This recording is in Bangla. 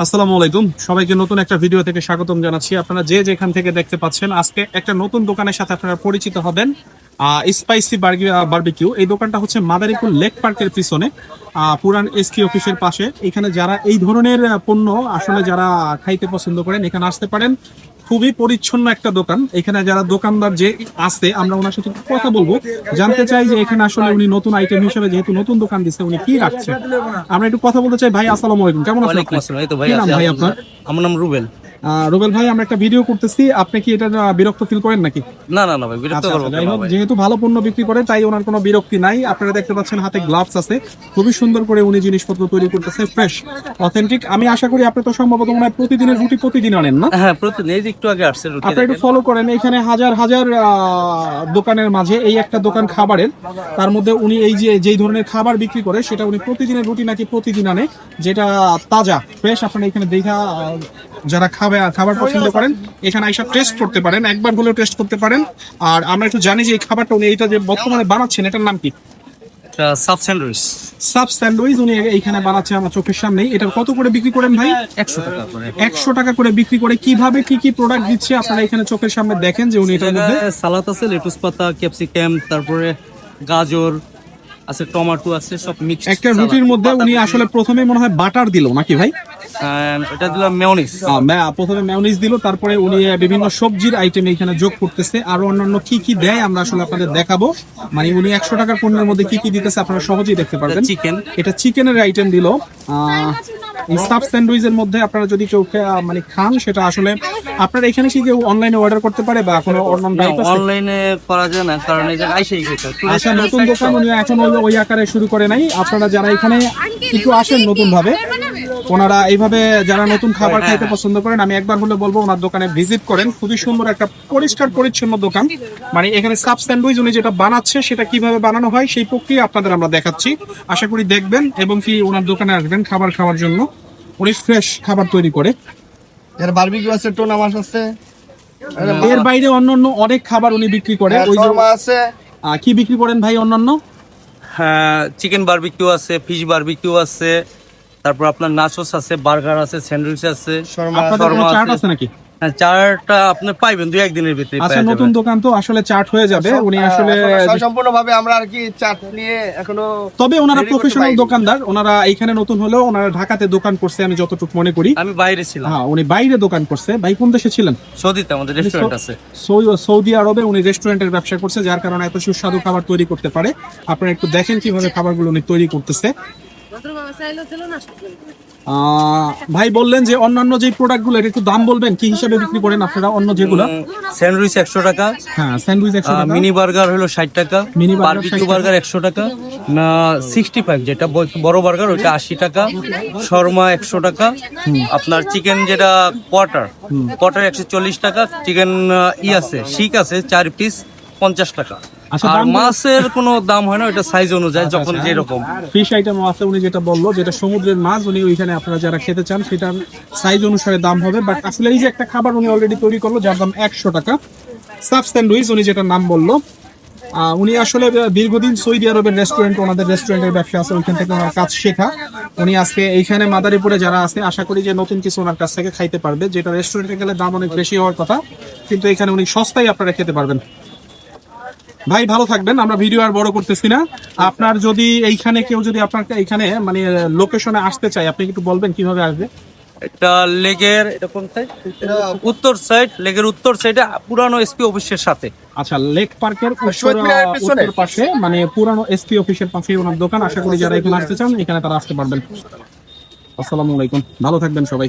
আসসালামু আলাইকুম, সবাইকে নতুন একটা ভিডিও থেকে স্বাগতম জানাচ্ছি। আপনারা যে যেখান থেকে দেখতে পাচ্ছেন, আজকে একটা নতুন দোকানের সাথে আপনারা পরিচিত হবেন। Spicy barbecue. এই দোকানটা হচ্ছে মাদারীপুর লেক পার্কের পিছনে, পুরান এসকি অফিসের পাশে। এখানে যারা এই ধরনের পণ্য আসলে যারা খাইতে পছন্দ করেন, এখানে আসতে পারেন। খুবই পরিচ্ছন্ন একটা দোকান। এখানে যারা দোকানদার যে আছে, আমরা ওনার সাথে কথা বলবো, জানতে চাই যে এখানে আসলে উনি নতুন আইটেম হিসেবে যেহেতু নতুন দোকান দিচ্ছে, উনি কি রাখছেন। আমরা একটু কথা বলতে চাই। ভাই আসসালামু আলাইকুম, কেমন আছেন আপনি? কি নাম ভাই আপনার? আমার নাম রুবেল। রুবেল ভাই, আমরা একটা ভিডিও করতেছি, আপনি কি এটা বিরক্ত ফিল করেন নাকি? না না না ভাই, বিরক্ত করব যাই কেন হোক, ভাই? যেহেতু ভালো পণ্য বিক্রি করে তাই ওনার কোনো বিরক্তি নাই। আপনারা দেখতে পাচ্ছেন হাতে গ্লাভস আছে, খুবই সুন্দর করে উনি জিনিসপত্র তৈরি করতেছে, ফ্রেশ অথেন্টিক। আমি আশা করি আপনি তো সম্ভবত মনে হয় প্রতিদিনের রুটি প্রতিদিন আনেন না? হ্যাঁ, প্রতিদিন। এই যে একটু আগে আসছে রুটি আপনি একটু দেখেন। ফলো করেন। এখানে হাজার হাজার দোকানের মাঝে এই একটা দোকান খাবারের, তার মধ্যে উনি এই যে যেই ধরনের খাবার বিক্রি করে সেটা উনি প্রতিদিনের রুটি নাকি প্রতিদিন আনে, যেটা তাজা ফ্রেশ। আপনারা এখানে দেখা যারা খাবার পছন্দ করেন এখানে আইসা টেস্ট করতে পারেন, একবার হলেও টেস্ট করতে পারেন। আর আমরা একটু জানি যে এই খাবারটা উনি এইটা যে বর্তমানে বানাচ্ছেন, এটার নাম কি? Sub sandwich. সাব স্যান্ডউইচ উনি এইখানে বানাচ্ছে আমার চোখের সামনেই। এটা কত করে বিক্রি করেন ভাই? 100 টাকা করে। 100 টাকা করে বিক্রি করে। কিভাবে কি কি প্রোডাক্ট দিচ্ছে আপনারা এখানে চোখের সামনে দেখেন যে উনি এটার মধ্যে সালাদ আছে, লেটুস পাতা, ক্যাপসিকাম, তারপরে গাজর আছে, টমেটো আছে, সব মিক্স। একটা রুটির মধ্যে উনি আসলে প্রথমে মনে হয় বাটার দিল নাকি ভাই? এটা দিলাম মেয়োনিজ। প্রথমে মেয়োনিজ দিল, তারপরে উনি বিভিন্ন সবজির আইটেম এখানে যোগ করতেছে। আরো অন্যান্য কি কি দেয় আমরা আসলে আপনাদের দেখাবো। মানে উনি 100 টাকার পণ্যের মধ্যে কি কি দিতেছে আপনারা সহজেই দেখতে পারবেন। চিকেন, এটা চিকেনের আইটেম দিল। এই সাব স্যান্ডউইচের মধ্যে আপনারা যদি কেউ মানে খান, সেটা আসলে আপনারা এখানে কি কেউ অনলাইনে অর্ডার করতে পারে বা কোনো অন্যান্য অনলাইনে করা যায় না, কারণ এই জায়গায় আইসাই খেতে হয়। আচ্ছা, নতুন দোকান উনি এখন ওই আকারে শুরু করে নাই। আপনারা যারা এখানে একটু আসেন নতুন ভাবে, ওনারা এইভাবে যারা নতুন খাবার খাইতে পছন্দ করেন, আমি একবার হলে বলবো ওনার দোকানে ভিজিট করেন। খুবই সুন্দর একটা পরিষ্কার পরিচ্ছন্ন দোকান। মানে এখানে সাব স্যান্ডউইচ উনি যেটা বানাচ্ছে সেটা কিভাবে বানানো হয় সেই প্রক্রিয়া আপনাদের আমরা দেখাচ্ছি। আশা করি দেখবেন এবং কি ওনার দোকানে আসবেন খাবার খাওয়ার জন্য। উনি ফ্রেশ খাবার তৈরি করে। এর বারবিকিউ আছে, টোনা মাছ আছে, এর বাইরে অন্যান্য অনেক খাবার উনি বিক্রি করে। ওই যে শর্মা আছে। কি বিক্রি করেন ভাই অন্যান্য? হ্যাঁ, চিকেন বারবিকিউ আছে, ফিশ বারবিকিউ আছে, তারপর আপনার নাচোস আছে, বার্গার আছে, স্যান্ডউইচ আছে, আপনাদের কোনো চার্ট আছে নাকি? হ্যাঁ, চারটা আপনি পাইবেন 2-1 দিনের ভিতরে। আচ্ছা, নতুন দোকান তো আসলে চার্ট হয়ে যাবে। উনি আসলে সম্পূর্ণভাবে আমরা আর কি চাট নিয়ে এখনো, তবে ওনারা ready করতে প্রফেশনাল পারিনি। দোকানদার। ওনারা এইখানে নতুন হলেও ওনারা ঢাকাতে দোকান করছে আমি যতটুকু মনে করি। আমি বাইরে ছিলাম, হ্যাঁ, উনি বাইরে দোকান করছে। ভাই কোন দেশে ছিলেন? সৌদিতে আমাদের রেস্টুরেন্ট আছে। সৌদি আরবে উনি রেস্টুরেন্টের ব্যবসা করছে, যার কারণে এত সুস্বাদু খাবার তৈরি করতে পারে। আপনারা একটু দেখেন কিভাবে খাবারগুলো উনি তৈরি করতেছে। ভাই বললেন যে অন্যান্য যে প্রোডাক্টগুলো, এটা একটু দাম বলবেন কি হিসাবে বিক্রি করেন আপনারা অন্য যেগুলো? স্যান্ডউইচ 100 টাকা, হ্যাঁ, স্যান্ডউইচ 100 টাকা, মিনি বার্গার হলো 60 টাকা, মিনি বার্গার বারবিকিউ 60 টাকা। বার্গার 100 টাকা, 65 যেটা বড় বার্গার ওটা 80 টাকা, শর্মা 100 টাকা, আপনার চিকেন যেটা কোয়ার্টার 140 টাকা, চিকেন আছে শিক আছে 4 পিস 50 টাকা। আচ্ছা, আর দাম বলো। মাছের কোনো দাম হয় না, এটা সাইজ অনুযায়ী যখন যেরকম। ফিশ আইটেম আছে উনি যেটা বললো, যেটা সমুদ্রের মাছ, উনি ওইখানে আপনারা যারা খেতে চান সেটার সাইজ অনুসারে দাম হবে। বাট আসলে এই যে একটা খাবার উনি অলরেডি তৈরি করলো যার দাম 100 টাকা, সাব স্যান্ডউইচ উনি যেটা নাম বললো। উনি আসলে দীর্ঘদিন সৌদি আরবের রেস্টুরেন্ট, ওনাদের রেস্টুরেন্টের ব্যবসা আছে, ওইখান থেকে ওনার কাজ শেখা। উনি আজকে এইখানে মাদারীপুরে যারা আছে, আশা করি যে নতুন কিছু ওনার কাছ থেকে খাইতে পারবে, যেটা রেস্টুরেন্টে গেলে দাম অনেক বেশি হওয়ার কথা, কিন্তু এখানে উনি সস্তায় আপনারা খেতে পারবেন। ভাই ভালো থাকবেন, আমরা ভিডিও আর বড় করতেছি না। আপনার যদি এইখানে কেউ যদি আপনার এইখানে মানে লোকেশনে আসতে চায়, আপনি একটু বলবেন কিভাবে আসবে? এটা লেগের, এটা কোন সাইড? উত্তর সাইড, লেগের উত্তর সাইডে পুরানো এসপি অফিসের সাথে। আচ্ছা, লেক পার্কের শহীদ মিনারের পিছনে। উত্তর পাশে, মানে পুরানো এসপি অফিসের পাশে ওনার দোকান। আশা করি যারা এখানে আসতে চান এখানে তারা আসতে পারবেন। আসসালামু আলাইকুম, ভালো থাকবেন সবাই।